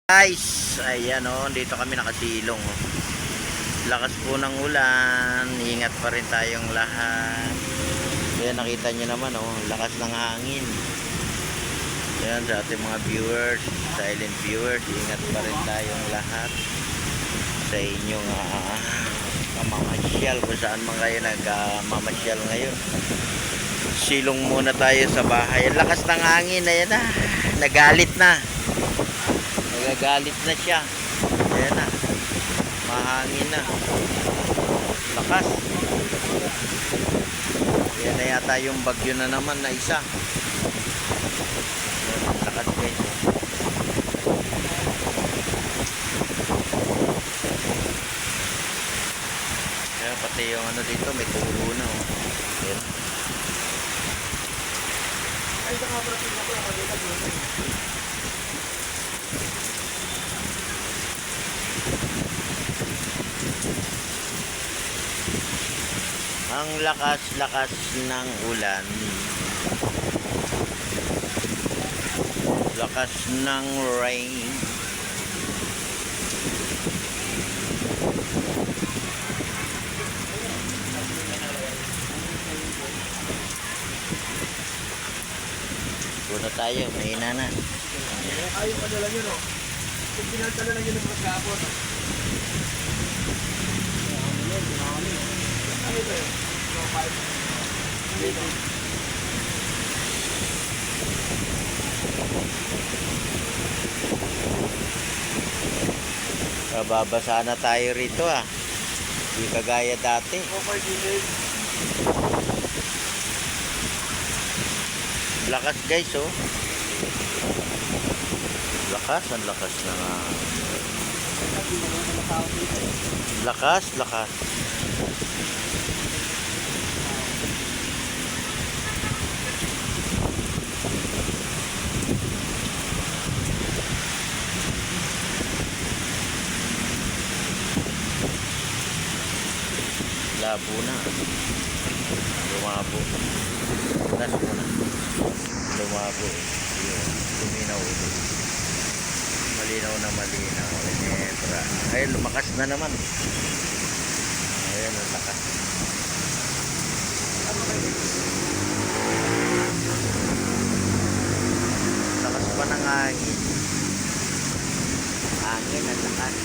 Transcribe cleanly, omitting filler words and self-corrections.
Guys, ayan o, dito kami nakasilong o. Lakas po ng ulan, ingat pa rin tayong lahat. Kaya nakita nyo naman o, lakas ng hangin. Ayan sa ating mga viewers, silent viewers, ingat pa rin tayong lahat sa inyong mamamasyal, kung saan man kayo nagmamasyal ngayon. Silong muna tayo sa bahay. Lakas ng hangin, ayan na, nagalit na. Nagagalit na siya. Ayan na. Mahangin na. Lakas. Ayan na yata yung bagyo na naman na isa. Lakas guys. Ayan, pati yung ano dito, may tulo na. Oh. Ayan. Ang lakas-lakas ng ulan. Lakas ng rain. Puno tayo, mahina na. Ayaw ka na lang yun, oh. Kung pinaltala lang yun ng pagkapon. Ano ito yun? Babasa na tayo rito ah. Hindi kagaya dati. Lakas guys oh. Lakas, ang lakas na nga. Lakas, lakas. Labo na. Lumabo. Nasa muna. Lumabo. Yun. Luminaw ulit. Malinaw na malinaw. Netra. Ayun, lumakas na naman. Ayun, lakas. Lakas pa ng hangin. Hangin at lakas.